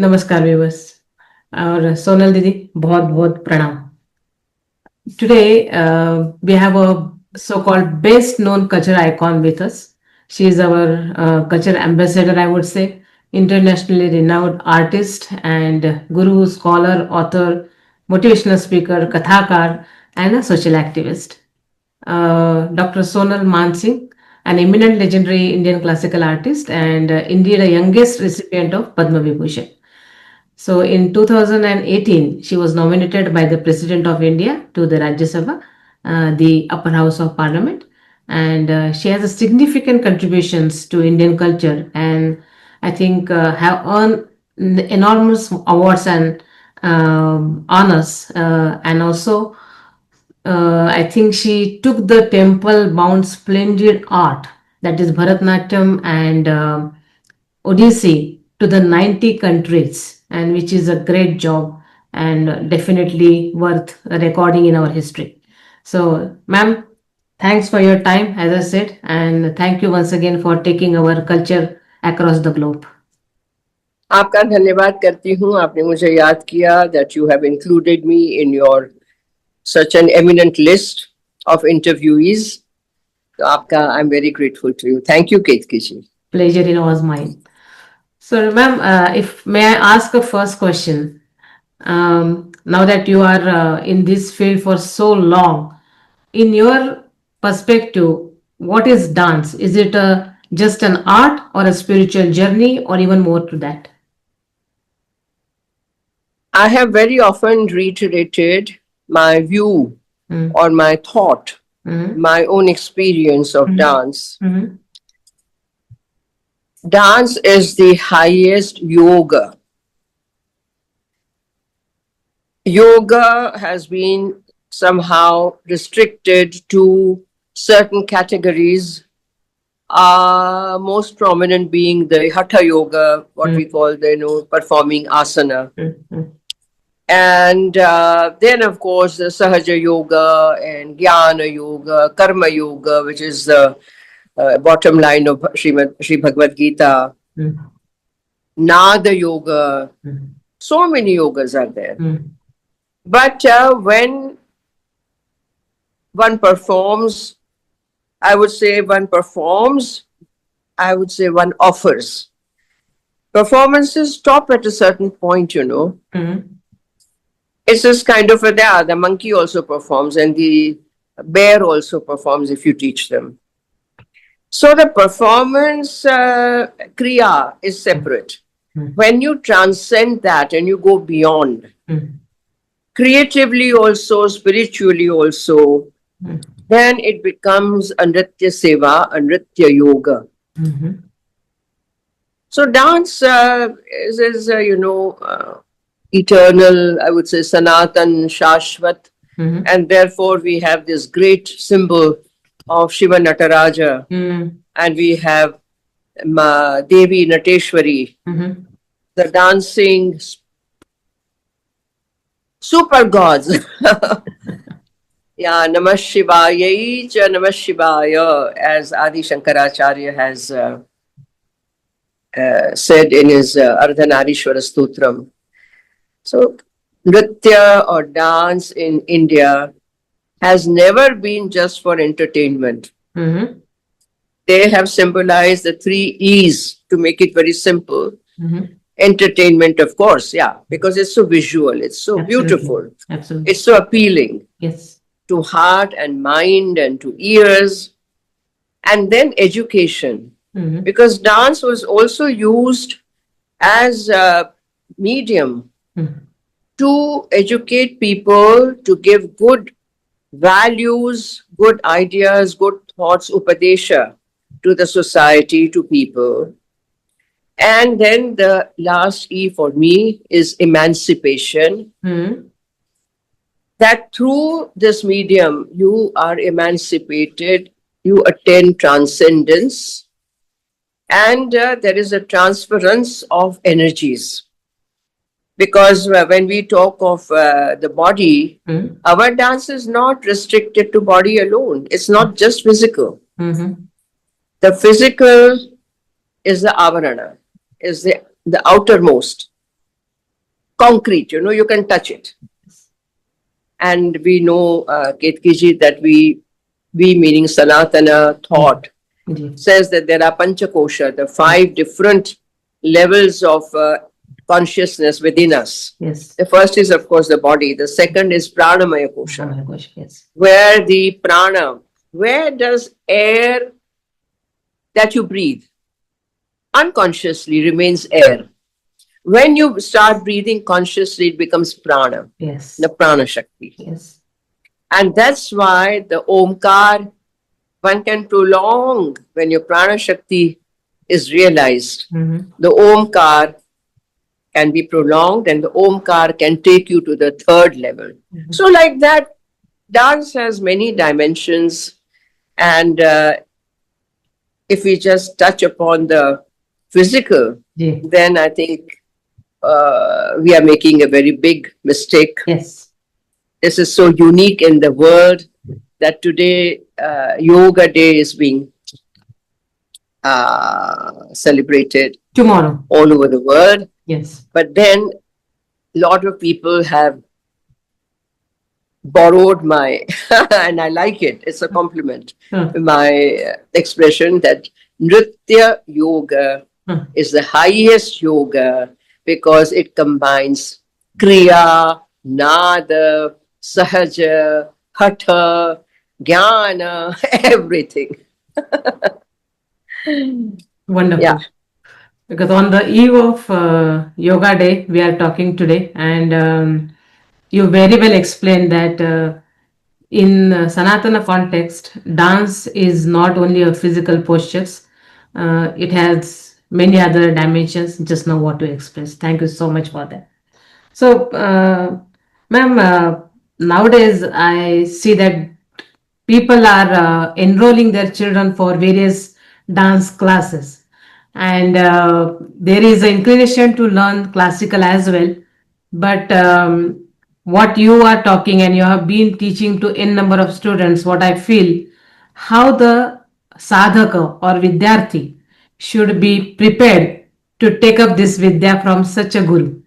नमस्कार व्यूवर्स और सोनल दीदी बहुत बहुत प्रणाम. Today we have a so-called best known culture icon with us. She is our culture ambassador, I would say, internationally renowned artist and guru, scholar, author, motivational speaker, kathakar, and a social activist. Dr. Sonal Mansingh, an eminent legendary Indian classical artist and indeed a youngest recipient of Padma Vibhushan. So in 2018, she was nominated by the President of India to the Rajya Sabha, the upper house of parliament, and she has a significant contributions to Indian culture, and I think have earned enormous awards and honors, and also I think she took the temple bound splendid art, that is Bharatnatyam and Odissi, to the 90 countries, and which is a great job and definitely worth recording in our history. So, ma'am, thanks for your time, as I said, and thank you once again for taking our culture across the globe. आपका धन्यवाद करती हूँ. आपने मुझे याद किया that you have included me in your such an eminent list of interviewees. तो आपका I'm very grateful to you. Thank you, Ketki ji. Pleasure in was mine. So, ma'am, if may I ask a first question? Now that you are in this field for so long, in your perspective, what is dance? Is it just an art or a spiritual journey or even more to that? I have very often reiterated my view or my thought, my own experience of dance. Dance is the highest yoga. Yoga has been somehow restricted to certain categories, most prominent being the Hatha Yoga, what we call the performing asana. And then, of course, the Sahaja Yoga and Jnana Yoga, Karma Yoga, which is the bottom line of Sri Bhagavad Gita, Nada Yoga. So many yogas are there. But when one performs, I would say one offers. Performances stop at a certain point, It's just kind of the monkey also performs and the bear also performs if you teach them. So the performance kriya is separate. When you transcend that and you go beyond, creatively also, spiritually also, then it becomes a Nritya Seva, a Nritya Yoga. So dance is eternal, I would say, Sanatan, Shashvat, and therefore we have this great symbol of Shiva Nataraja, and we have Devi Nateshwari, the dancing super gods. Yeah, Namah Shivaya, Namah Shivaya, as Adi Shankaracharya has said in his Ardhanarishwara Stotram. So, Nritya or dance in India has never been just for entertainment. They have symbolized the 3 E's to make it very simple. Entertainment, of course, yeah, because it's so visual, it's so beautiful, it's so appealing to heart and mind and to ears. And then education, because dance was also used as a medium to educate people, to give good values, good ideas, good thoughts, upadesha to the society, to people. And then the last E for me is emancipation. That through this medium, you are emancipated, you attain transcendence, and there is a transference of energies. Because when we talk of the body, our dance is not restricted to body alone. It's not just physical. The physical is the avarana, is the outermost. concrete, you can touch it. And we know, Ketkiji, that we meaning Sanatana thought, says that there are Panchakosha, the 5 different levels of consciousness within us. Yes. The first is, of course, the body. The second is Pranamaya Kosha, Oh my gosh, yes. where the prana, where does air that you breathe unconsciously remains air. When you start breathing consciously, it becomes prana, Yes. the prana shakti. Yes. And that's why the Omkar, one can prolong when your prana shakti is realized. Mhm. The Omkar can be prolonged and the Omkar can take you to the 3rd level. So like that, dance has many dimensions. And if we just touch upon the physical, Yeah. then I think we are making a very big mistake. Yes. This is so unique in the world that today Yoga Day is being celebrated Tomorrow. all over the world. Yes. But then a lot of people have borrowed my, and I like it, it's a compliment, my expression that Nritya Yoga is the highest yoga because it combines Kriya, Nada, Sahaja, Hatha, Jnana, everything. Wonderful. Yeah. Because on the eve of Yoga Day, we are talking today, and you very well explained that in Sanatana context, dance is not only a physical postures, it has many other dimensions. Just know what to express. Thank you so much for that. So, ma'am, nowadays I see that people are enrolling their children for various dance classes, and there is an inclination to learn classical as well. But what you are talking and you have been teaching to n number of students, what I feel, how the sadhaka or vidyarthi should be prepared to take up this vidya from such a guru.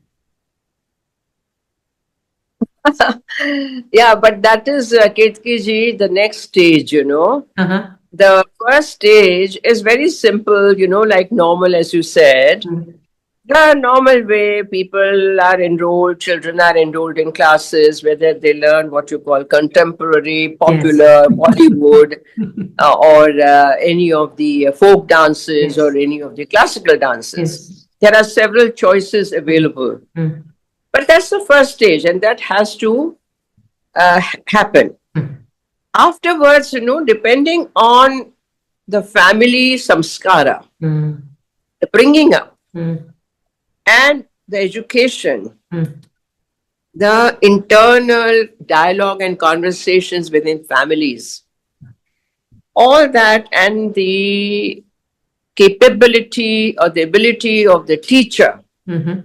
Yeah, but that is, Ketkiji, the next stage, Uh-huh. The first stage is very simple, like normal, as you said. The normal way people are enrolled, children are enrolled in classes, whether they learn what you call contemporary, popular, Bollywood, or any of the folk dances Yes. or any of the classical dances. Yes. There are several choices available. Mm. But that's the first stage, and that has to happen. Afterwards, depending on the family samskara, Mm. the bringing up, Mm. and the education, Mm. the internal dialogue and conversations within families, all that, and the capability or the ability of the teacher Mhm.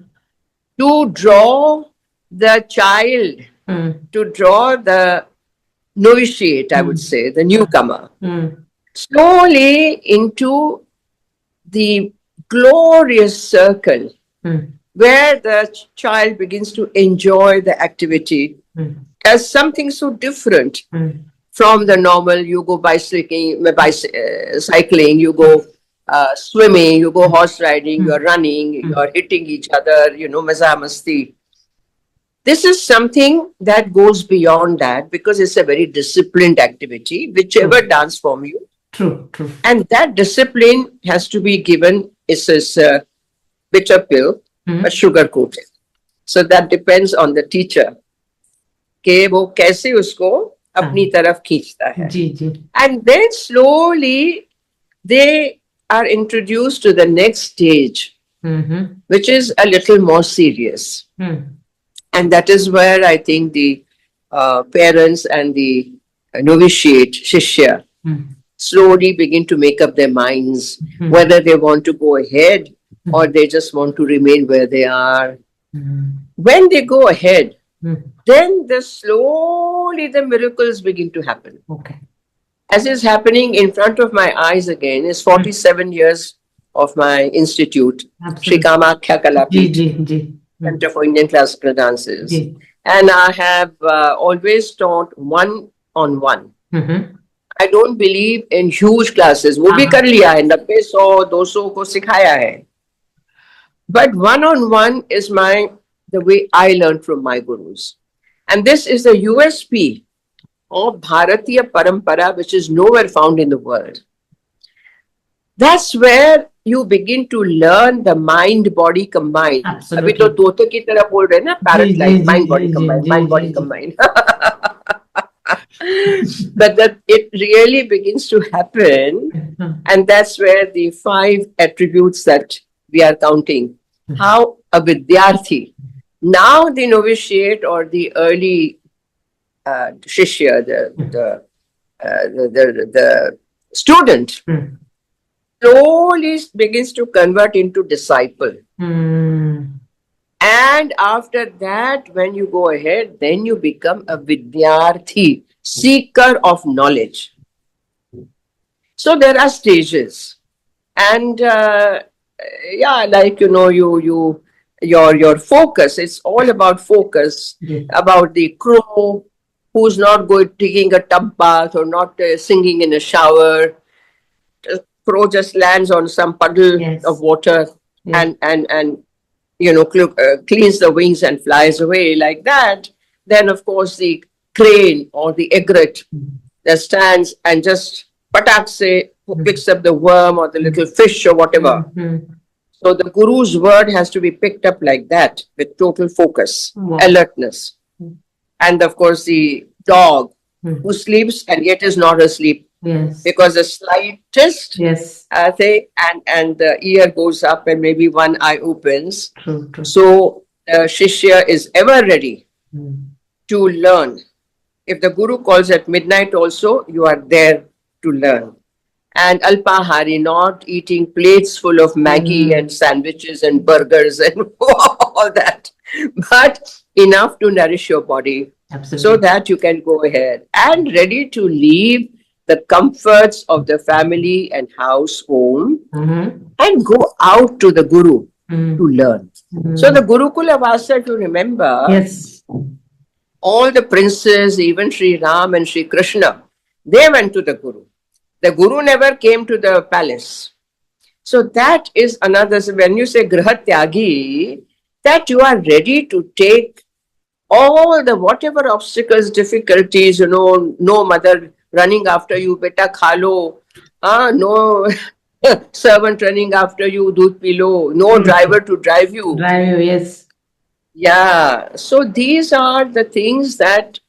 to draw the child, Mm. to draw the novitiate, I would say, the newcomer, Mm. slowly into the glorious circle Mm. where the child begins to enjoy the activity Mm. as something so different Mm. from the normal. You go cycling, you go swimming, you go horse riding, you're running, you're hitting each other, maza masti. This is something that goes beyond that because it's a very disciplined activity, whichever dance form you. True, true. And that discipline has to be given. It's a bitter pill, but sugar coated. So that depends on the teacher. कि वो कैसे उसको अपनी तरफ खींचता है. जी, जी. And then slowly they are introduced to the next stage, which is a little more serious. And that is where I think the parents and the novitiate, Shishya, slowly begin to make up their minds whether they want to go ahead or they just want to remain where they are. When they go ahead, then slowly the miracles begin to happen. Okay. As is happening in front of my eyes again, is 47 years of my institute, Sri Kamakhya ji, Kalapeeth. Ji, ji. Center for Indian Classical Dances. Ji. And I have always taught one-on-one. Mhm. I don't believe in huge classes. वो भी हाँ. कर लिया है, 90, 100, 200 को सिखाया है. But one-on-one is the way I learned from my gurus. And this is the USP of Bharatiya Parampara, which is nowhere found in the world. That's where you begin to learn the mind-body combined. Absolutely. अभी तो तोते की तरह बोल रहे हैं ना, parrot ji, like, ji, mind-body ji, combined, ji, mind-body ji, ji. combined. But that it really begins to happen, and that's where the 5 attributes that we are counting. How a Vidyarthi, now the novitiate or the early Shishya, the student, Hmm. slowly begins to convert into disciple. Hmm. And after that, when you go ahead, then you become a Vidyarthi, seeker of knowledge. So there are stages. And yeah, like your focus, it's all about focus, Yeah. about the crow who's not going taking a tub bath or not singing in a shower. Crow just lands on some puddle Yes. of water Yeah. and cleans the wings and flies away like that. Then, of course, the crane or the egret that stands and just patak picks up the worm or the little fish or whatever. Mhm. So the guru's word has to be picked up like that with total focus, Wow. alertness. And of course, the dog Hmm. who sleeps and yet is not asleep Yes. because the slightest Yes. thing and the ear goes up and maybe one eye opens. True. True. So the Shishya is ever ready Hmm. to learn. If the Guru calls at midnight also, you are there to learn. And Alpahari, not eating plates full of Maggi and sandwiches and burgers and all that, but enough to nourish your body Absolutely. so that you can go ahead and ready to leave the comforts of the family and house home Mhm. and go out to the Guru Hmm. to learn. Hmm. So the Gurukula Vasa, if you remember, Yes. all the princes, even Sri Ram and Sri Krishna, they went to the Guru. The Guru never came to the palace. So that is another, when you say Grihatyagi, that you are ready to take all the whatever obstacles, difficulties, no mother running after you, beta khalo, no servant running after you, doodh pilo, no driver to drive you. Drive you. Yes. Yeah, so these are the things that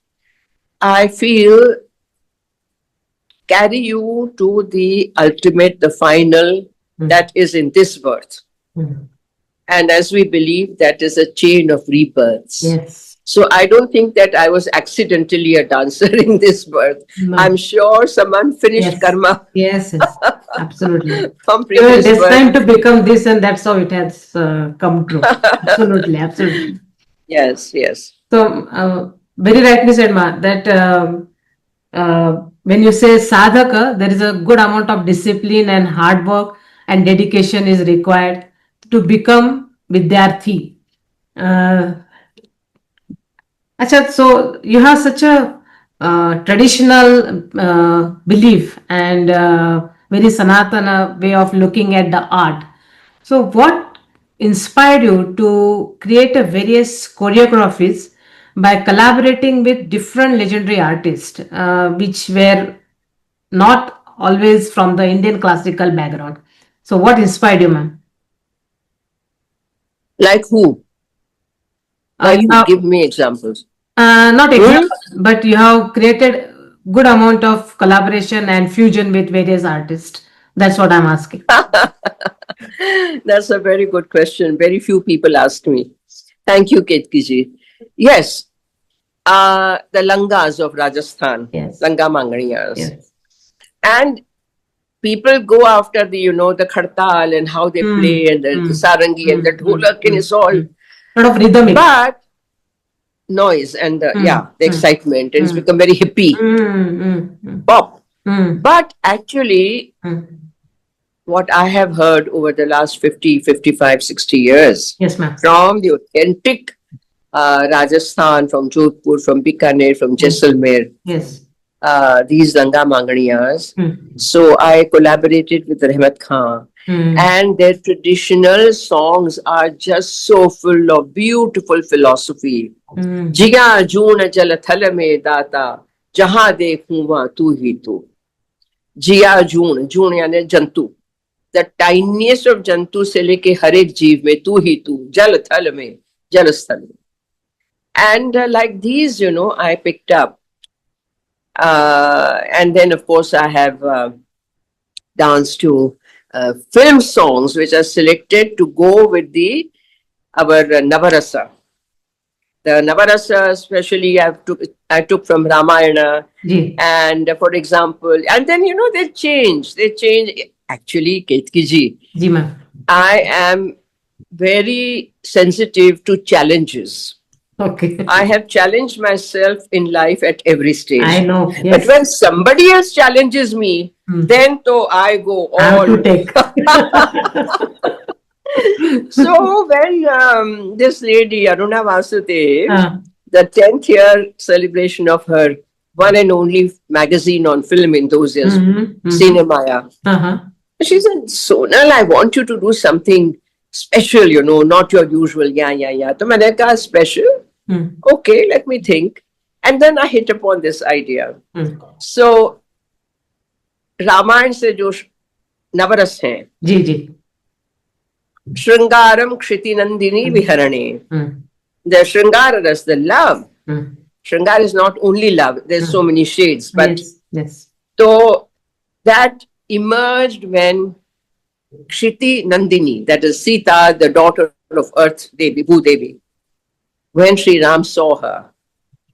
I feel carry you to the ultimate, the final, that is in this birth. Hmm. And as we believe, that is a chain of rebirths. Yes. So I don't think that I was accidentally a dancer in this birth. No. I'm sure some unfinished Yes. karma Yes. Yes. Absolutely. from You were previous destined birth. to become this, and that's how it has come true. Absolutely. Absolutely. Yes, yes. So, very rightly said, Ma, that when you say sadhaka, there is a good amount of discipline and hard work and dedication is required to become Vidyarthi. Acha, so you have such a traditional belief and very Sanatana way of looking at the art. So, what inspired you to create a various choreographies by collaborating with different legendary artists, which were not always from the Indian classical background? So, what inspired you, ma'am? Like who? Like You who? have, Give me examples. not example, but you have created good amount of collaboration and fusion with various artists. That's what I'm asking. That's a very good question. Very few people asked me. Thank you, Ketkiji. Yes, the Langas of Rajasthan, Yes. Langa Manganiyas. Yes. And people go after the khartal and how they play and the sarangi and the dholak and it's all. Lot of rhythmic. But noise and the excitement and it's become very hippie pop. But actually, what I have heard over the last 50, 55, 60 years Yes, ma'am. from the authentic Rajasthan, from Jodhpur, from Bikaner, from Jaisalmer, Yes. these Ranga Manganiyas. Hmm. So I collaborated with Rahmat Khan, Hmm. and their traditional songs are just so full of beautiful philosophy. Hmm. Jiga Joon Jal Thal Mein Data, Jahan Dekhun Wahan Tu Hi Tu. Jiya Joon, Joon यानी जंतु. The tiniest of जंतु से लेके हर एक जीव में तू ही तू, जल थल में, जल स्थल में. And like these, I picked up. And then, of course, I have danced to film songs which are selected to go with our Navarasa. The Navarasa, especially, I took from Ramayana. Ji. And for example, and then, they change. They change. Actually, Ketki ji, Ji, ma'am. I am very sensitive to challenges. Okay. I have challenged myself in life at every stage. I know. But Yes. when somebody else challenges me, then to I go I have all. to take. So when this lady, Aruna Vasudev, Ah. the 10th year celebration of her one and only magazine on film in those years, Mhm, mhm. Cinemaya, Uh-huh. she said, Sonal, I want you to do something special, not your usual, yeah. So I said, special? Hmm. Okay, let me think. And then I hit upon this idea. Hmm. So, Ramayan से जो नवरस हैं, जी जी. श्रृंगारम क्षितिनंदिनी विहरणे, Hmm. the Shringara ras, the love. Hmm. Shringar is not only love, there's so many shades, but Yes. Yes. so that emerged when Kshiti Nandini, that is Sita, the daughter of Earth Devi, Bhudevi, when Sri Ram saw her.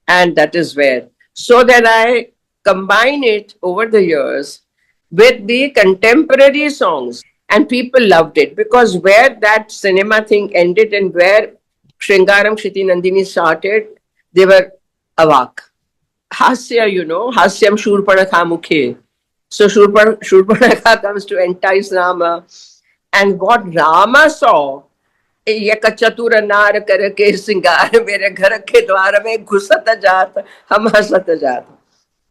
And that is where. So then I combine it over the years with the contemporary songs. And people loved it because where that cinema thing ended and where Shringaram Kshiti Nandini started, they were awak. Hasya, Hasyam Shurpanakha Mukhe. So Shurpanakha comes to entice Rama. And what Rama saw, एक चतुर नार करके सिंगार मेरे घर के द्वार में घुसत जात हम हसत जात.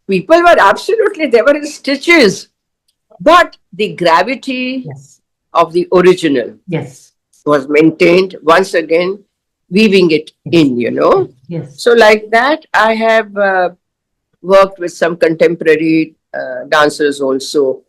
People were absolutely, they were in stitches. But the gravity Yes. of the original Yes. was maintained, once again weaving it in, Yes. So like that, I have worked with some contemporary dancers also,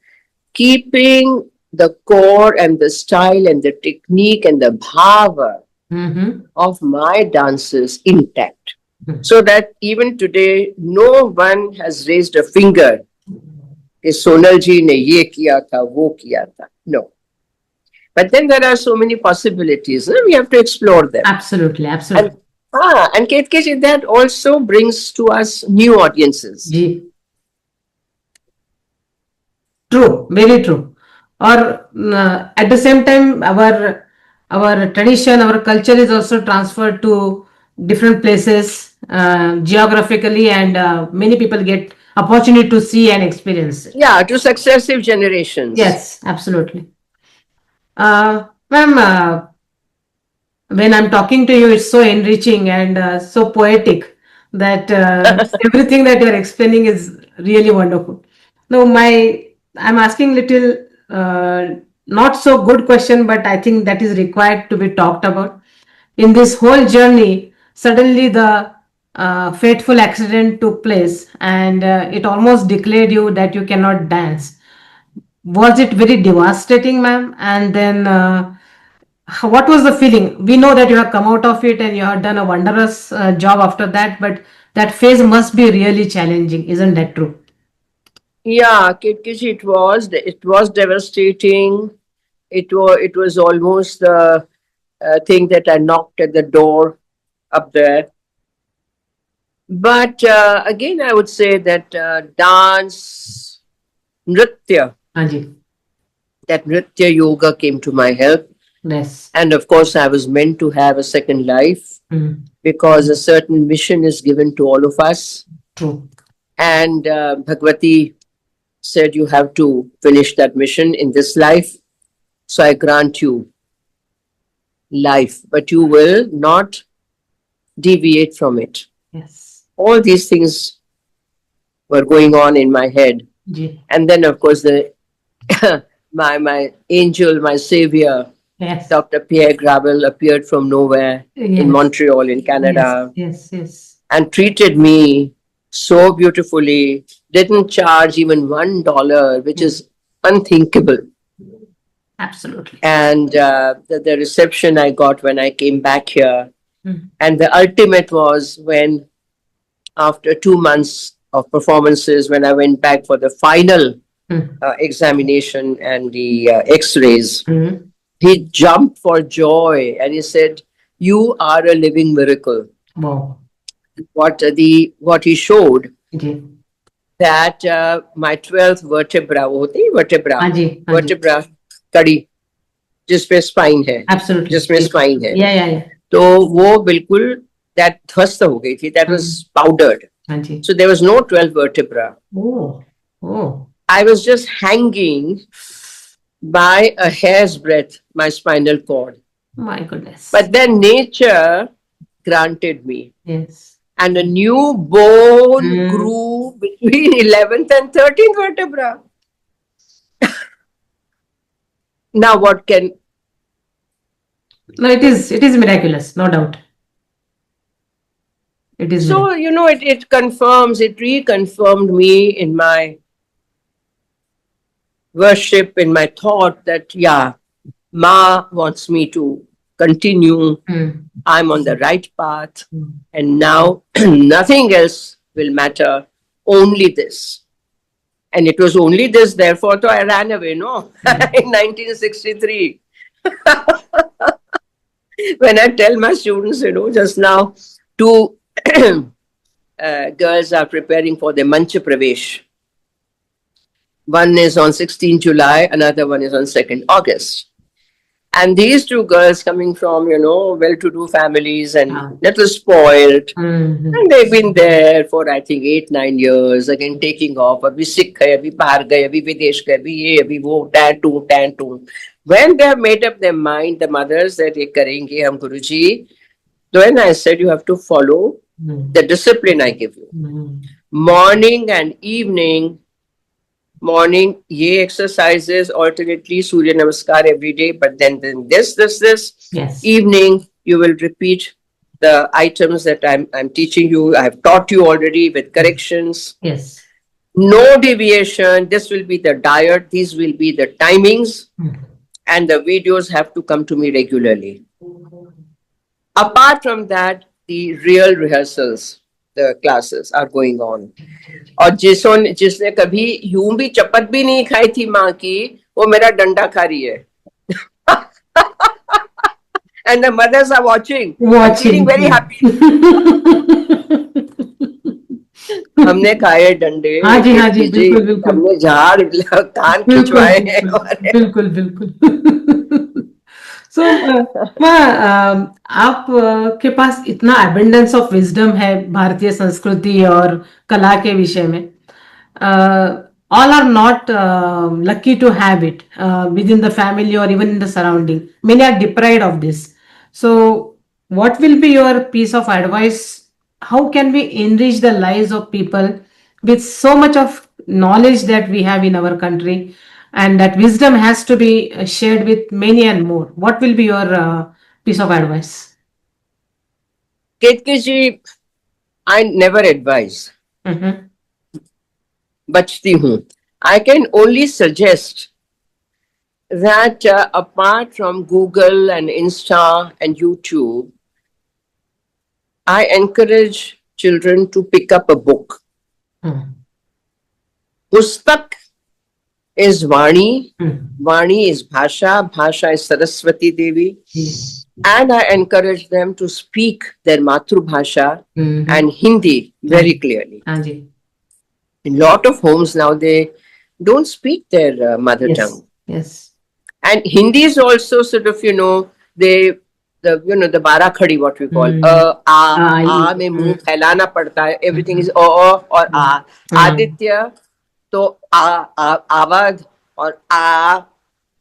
keeping the core and the style and the technique and the bhava Mm-hmm. of my dances intact. Mhm. So that even today, no one has raised a finger. कि सोनल जी ने ये किया था, वो किया था. No. But then there are so many possibilities. We have to explore them. Absolutely. Absolutely. And Ketkeji, that also brings to us new audiences. Ji. True, very true. Or at the same time, our tradition, our culture is also transferred to different places geographically, and many people get opportunity to see and experience it. Yeah, to successive generations. Yes, absolutely. Ma'am, when I'm talking to you, it's so enriching and so poetic that everything that you're explaining is really wonderful. No, I'm asking little not so good question, but I think that is required to be talked about. In this whole journey, suddenly the fateful accident took place, and it almost declared you that you cannot dance. Was it very devastating, ma'am? And then what was the feeling? We know that you have come out of it and you have done a wondrous job after that, but that phase must be really challenging, isn't that true? Yeah, Ketkeji, it was devastating. It was almost the thing that I knocked at the door up there. But again, I would say that dance, nritya, Anji. that nritya yoga came to my help. Yes. And of course, I was meant to have a second life Mm, because a certain mission is given to all of us. true. And Bhagwati said, you have to finish that mission in this life. So I grant you life, but you will not deviate from it. Yes. All these things were going on in my head. Ji. And then, of course, the my angel, my savior, Yes. Dr. Pierre Gravel appeared from nowhere in Yes. Montreal, in Canada, Yes. Yes. and treated me so beautifully. Didn't charge even $1, which is unthinkable. Absolutely. And the reception I got when I came back here, Mm. and the ultimate was when, after 2 months of performances, when I went back for the final Mm. examination and the X-rays, Mm. he jumped for joy and he said, "You are a living miracle." Wow. What he showed, Ji. that my 12th vertebra, वो होती है vertebra, हाँ जी, हाँ जी. vertebra कड़ी जिसपे spine है, Absolutely. जिसमें spine है, Yeah. तो वो बिल्कुल that ध्वस्त हो गई थी. That was powdered. हाँ जी. So there was no 12 vertebra. Oh. I was just hanging by a hair's breadth, my spinal cord. My goodness. But then nature granted me. Yes. And a new bone Mm. grew between 11th and 13th vertebra. Now what can... No, it is miraculous, no doubt. It is. So, it confirms, it reconfirmed me in my worship, in my thought that, yeah, Ma wants me to continue. Mm. I'm on the right path. Mm. And now nothing else will matter, only this. And it was only this, therefore, so I ran away, no? In 1963. When I tell my students, just now, two girls are preparing for the Mancha Pravesh. One is on 16 July, another one is on 2nd August. And these two girls coming from, well-to-do families and little spoiled. Mhm. And they've been there for, I think, 8-9 years, again taking off. Abhi Sikh hai, abhi bahar gaye, abhi Videsh gaye, abhi ye, abhi wo, tan. When they have made up their mind, the mothers, that ye karenge hum Guruji, then I said, you have to follow the discipline I give you. Morning and evening, morning, ye exercises alternately, Surya Namaskar every day, but then this. Yes. Evening, you will repeat the items that I'm teaching you. I have taught you already with corrections. Yes. No deviation. This will be the diet. These will be the timings. And the videos have to come to me regularly. Apart from that, the real rehearsals, the classes are going on. और जिसने कभी यूं भी चपत भी नहीं खाई थी माँ की, वो मेरा डंडा खा रही है. And the mothers are watching. Feeling very happy. हमने खाए डंडे. हाँ जी, बिल्कुल. हमने झाड़ कान खिंचवाए हैं. बिल्कुल. So, आप के पास इतना abundance of wisdom है भारतीय संस्कृति और कला के विषय में. All are not lucky to have it within the family or even in the surrounding. Many are deprived of this. So, what will be your piece of advice? How can we enrich the lives of people with so much of knowledge that we have in our country, and that wisdom has to be shared with many and more? What will be your piece of advice? Ketaki, I never advise. बचती हूँ. I can only suggest that apart from Google and Insta and YouTube, I encourage children to pick up a book. Pustak is Vani. Vani is Bhasha. Bhasha is Saraswati Devi. And I encourage them to speak their Matru Bhasha and Hindi very clearly. In a lot of homes now, they don't speak their mother tongue. Yes. And Hindi is also sort of, the bara khadi, what we call. A mein muh phailana padta hai. Everything is or a. Aditya, to a, Avad, or a.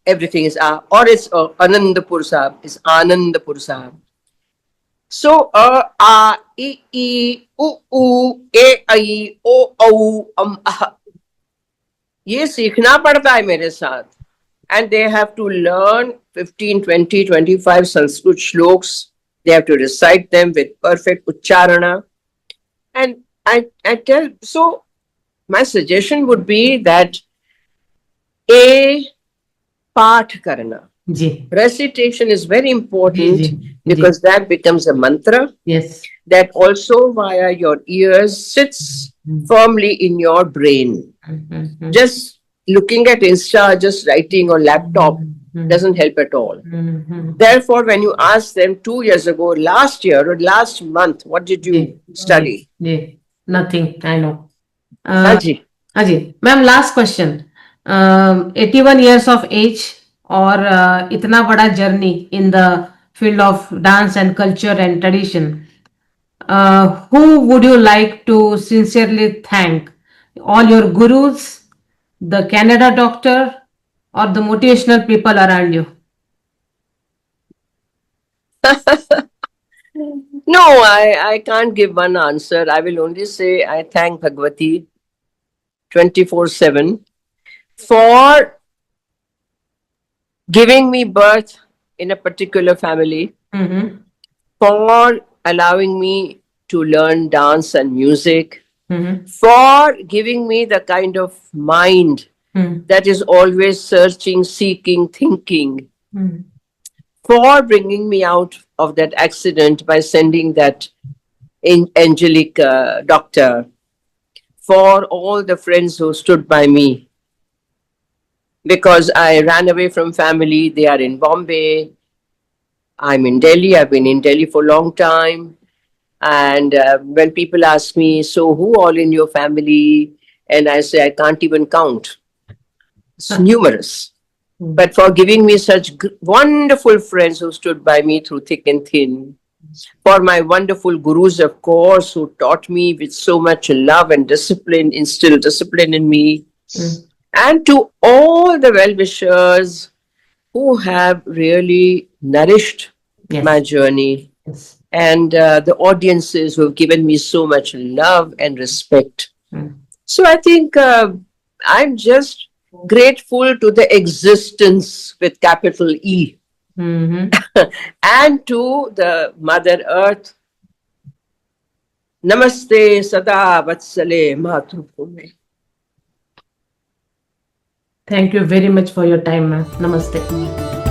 everything is or it's Anandapur Sahab, it's Anandapur Sahab. So a I u e I o au ah. ये सीखना पड़ता है मेरे साथ. And they have to learn 15, 20, 25 Sanskrit shloks. They have to recite them with perfect ucharana. And I tell, so my suggestion would be that A, paath karna. Ji Recitation is very ji important ji ji because that becomes a mantra yes that also via your ears sits firmly in your brain. Just looking at Insta, just writing on laptop doesn't help at all. Therefore, when you ask them 2 years ago, last year or last month, what did you study? Ji nothing I know. Haji. Ajit, ma'am, last question. 81 years of age और इतना बड़ा journey in the field of dance and culture and tradition, who would you like to sincerely thank? All your gurus, the Canada doctor, or the motivational people around you? No, I can't give one answer. I will only say I thank Bhagwati 24/7 for giving me birth in a particular family, for allowing me to learn dance and music, for giving me the kind of mind that is always searching, seeking, thinking, for bringing me out of that accident by sending that angelic doctor, for all the friends who stood by me. Because I ran away from family, they are in Bombay. I'm in Delhi. I've been in Delhi for a long time. And when people ask me, so who all in your family? And I say, I can't even count. It's numerous. But for giving me such wonderful friends who stood by me through thick and thin. For my wonderful gurus, of course, who taught me with so much love and discipline, instilled discipline in me. And to all the well-wishers who have really nourished my journey, and the audiences who have given me so much love and respect. So I think I'm just grateful to the existence with capital E and to the Mother Earth. Namaste Sada Vatsale Matrupume. Thank you very much for your time, ma'am. Namaste.